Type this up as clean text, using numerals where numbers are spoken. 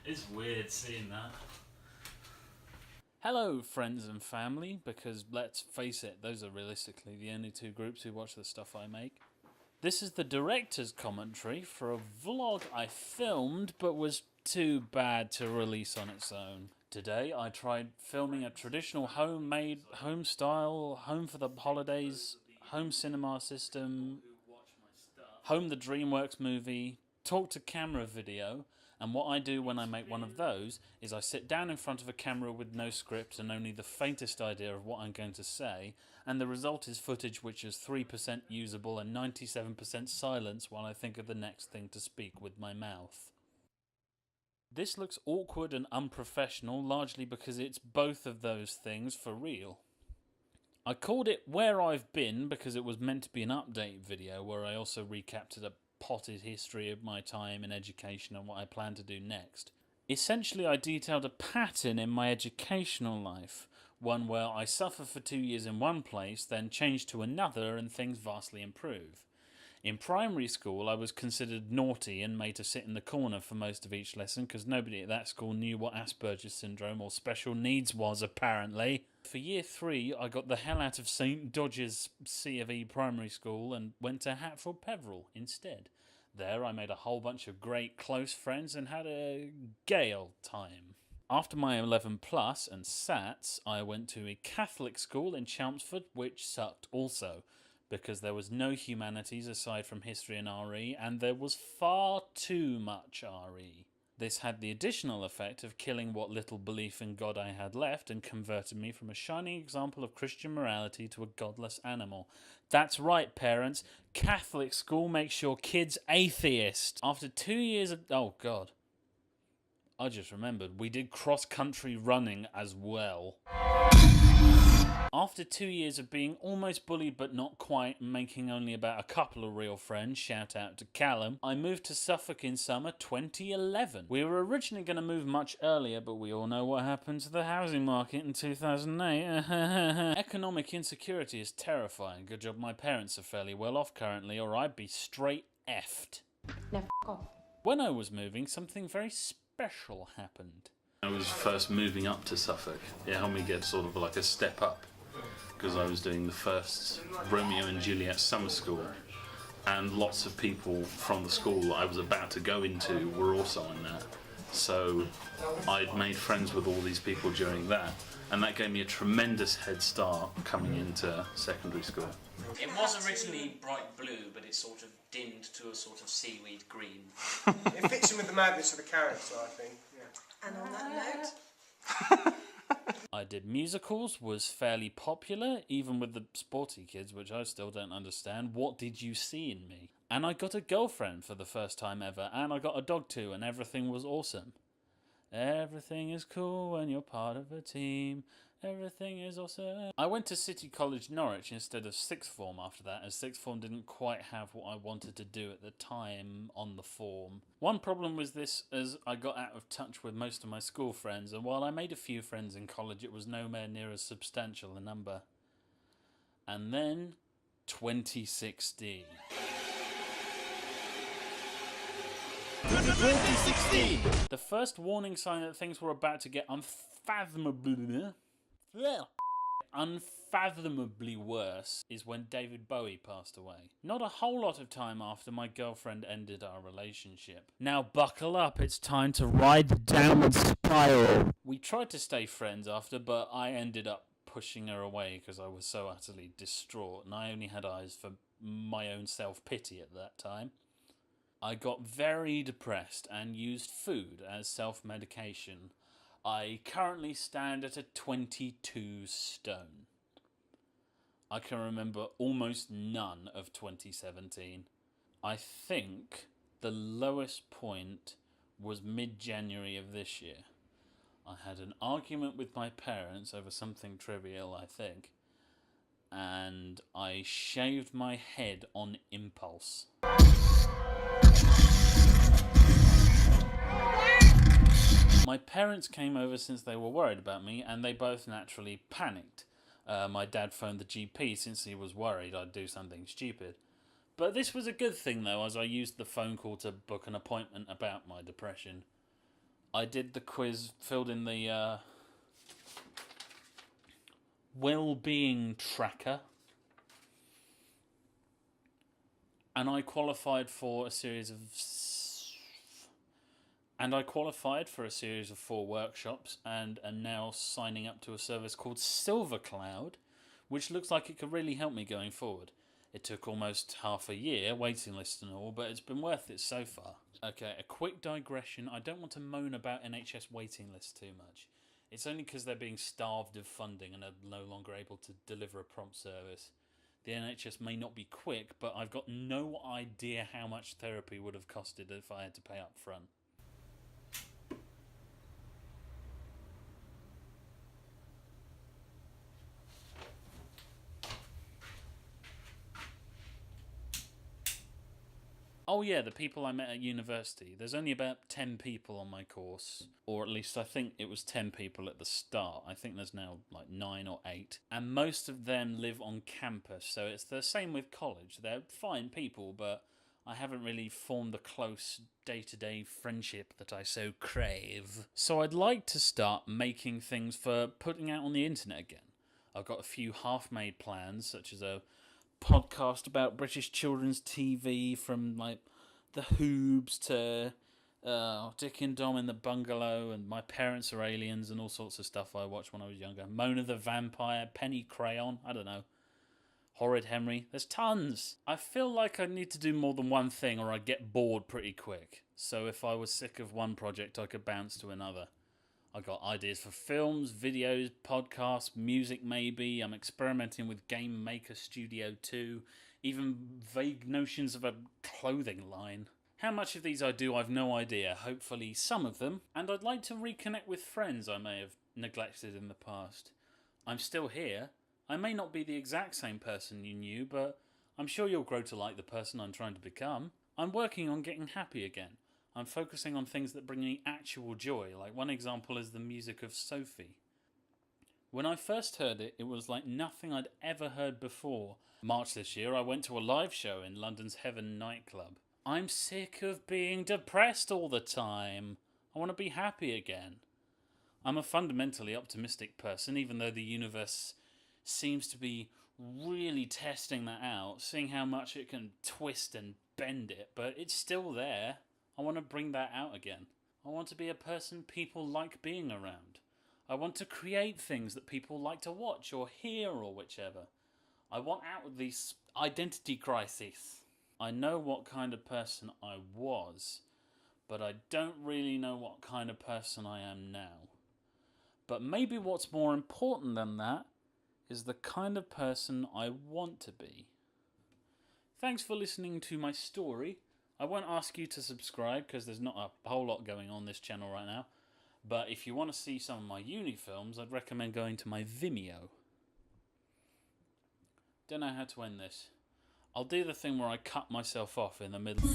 It's weird seeing that. Hello, friends and family, because let's face it, those are realistically the only two groups who watch the stuff I make. This is the director's commentary for a vlog I filmed but was too bad to release on its own. Today I tried filming a traditional homemade, home-style, home for the holidays, home cinema system, home the DreamWorks movie, talk to camera video. And what I do when I make one of those is I sit down in front of a camera with no script and only the faintest idea of what I'm going to say, and the result is footage which is 3% usable and 97% silence while I think of the next thing to speak with my mouth. This looks awkward and unprofessional, largely because it's both of those things for real. I called it Where I've Been because it was meant to be an update video where I also recapped a potted history of my time in education and what I plan to do next. Essentially, I detailed a pattern in my educational life, one where I suffer for 2 years in one place, then change to another and things vastly improve. In primary school, I was considered naughty and made to sit in the corner for most of each lesson because nobody at that school knew what Asperger's syndrome or special needs was, apparently. For year 3, I got the hell out of St Dodge's C of E primary school and went to Hatfield Peveril instead. There, I made a whole bunch of great close friends and had a gay old time. After my 11 plus and SATs, I went to a Catholic school in Chelmsford, which sucked also, because there was no humanities aside from history and RE, and there was far too much RE. This had the additional effect of killing what little belief in God I had left and converted me from a shining example of Christian morality to a godless animal. That's right, parents. Catholic school makes your kids atheist. After 2 years of... Oh, God. I just remembered. We did cross-country running as well. After 2 years of being almost bullied but not quite, and making only about a couple of real friends, shout out to Callum, I moved to Suffolk in summer 2011. We were originally going to move much earlier, but we all know what happened to the housing market in 2008. Economic insecurity is terrifying. Good job my parents are fairly well off currently, or I'd be straight effed. Now f*** off. When I was moving, something very special happened. I was first moving up to Suffolk. It helped me get sort of like a step up because I was doing the first Romeo and Juliet summer school, and lots of people from the school I was about to go into were also in that. So I'd made friends with all these people during that, and that gave me a tremendous head start coming into secondary school. It was originally bright blue, but it sort of dimmed to a sort of seaweed green. It fits in with the madness of the character, I think. Yeah. And on that note... I did musicals, was fairly popular, even with the sporty kids, which I still don't understand. What did you see in me? And I got a girlfriend for the first time ever, and I got a dog too, and everything was awesome. Everything is cool when you're part of a team. Everything is awesome. I went to City College Norwich instead of sixth form after that, as sixth form didn't quite have what I wanted to do at the time on the form. One problem was this, as I got out of touch with most of my school friends, and while I made a few friends in college, it was nowhere near as substantial a number. And then, 2016. 2016! The first warning sign that things were about to get unfathomably worse is when David Bowie passed away. Not a whole lot of time after my girlfriend ended our relationship. Now buckle up, it's time to ride the downward spiral. We tried to stay friends after, but I ended up pushing her away because I was so utterly distraught, and I only had eyes for my own self-pity at that time. I got very depressed and used food as self-medication. I currently stand at a 22 stone. I can remember almost none of 2017. I think the lowest point was mid-January of this year. I had an argument with my parents over something trivial, I think, and I shaved my head on impulse. My parents came over since they were worried about me, and they both naturally panicked. My dad phoned the GP since he was worried I'd do something stupid. But this was a good thing though, as I used the phone call to book an appointment about my depression. I did the quiz, filled in the well-being tracker, and I qualified for a series of 4 workshops, and am now signing up to a service called SilverCloud, which looks like it could really help me going forward. It took almost half a year, waiting list and all, but it's been worth it so far. Okay, a quick digression. I don't want to moan about NHS waiting lists too much. It's only because they're being starved of funding and are no longer able to deliver a prompt service. The NHS may not be quick, but I've got no idea how much therapy would have costed if I had to pay up front. Oh yeah, the people I met at university. There's only about 10 people on my course, or at least I think it was 10 people at the start. I think there's now like 9 or 8, and most of them live on campus, so it's the same with college. They're fine people, but I haven't really formed the close day-to-day friendship that I so crave. So I'd like to start making things for putting out on the internet again. I've got a few half-made plans, such as a podcast about British children's TV, from like the Hoobs to Dick and Dom in the Bungalow and My Parents Are Aliens and all sorts of stuff I watched when I was younger. Mona the Vampire, Penny Crayon, I don't know. Horrid Henry. There's tons. I feel like I need to do more than one thing or I'd get bored pretty quick. So if I was sick of one project, I could bounce to another. I got ideas for films, videos, podcasts, music maybe. I'm experimenting with Game Maker Studio 2. Even vague notions of a clothing line. How much of these I do, I've no idea. Hopefully some of them. And I'd like to reconnect with friends I may have neglected in the past. I'm still here. I may not be the exact same person you knew, but I'm sure you'll grow to like the person I'm trying to become. I'm working on getting happy again. I'm focusing on things that bring me actual joy, like one example is the music of Sophie. When I first heard it, it was like nothing I'd ever heard before. March this year, I went to a live show in London's Heaven nightclub. I'm sick of being depressed all the time. I want to be happy again. I'm a fundamentally optimistic person, even though the universe seems to be really testing that out, seeing how much it can twist and bend it, but it's still there. I want to bring that out again. I want to be a person people like being around. I want to create things that people like to watch or hear or whichever. I want out of these identity crises. I know what kind of person I was, but I don't really know what kind of person I am now. But maybe what's more important than that is the kind of person I want to be. Thanks for listening to my story. I won't ask you to subscribe because there's not a whole lot going on this channel right now. But if you want to see some of my uni films, I'd recommend going to my Vimeo. Don't know how to end this. I'll do the thing where I cut myself off in the middle.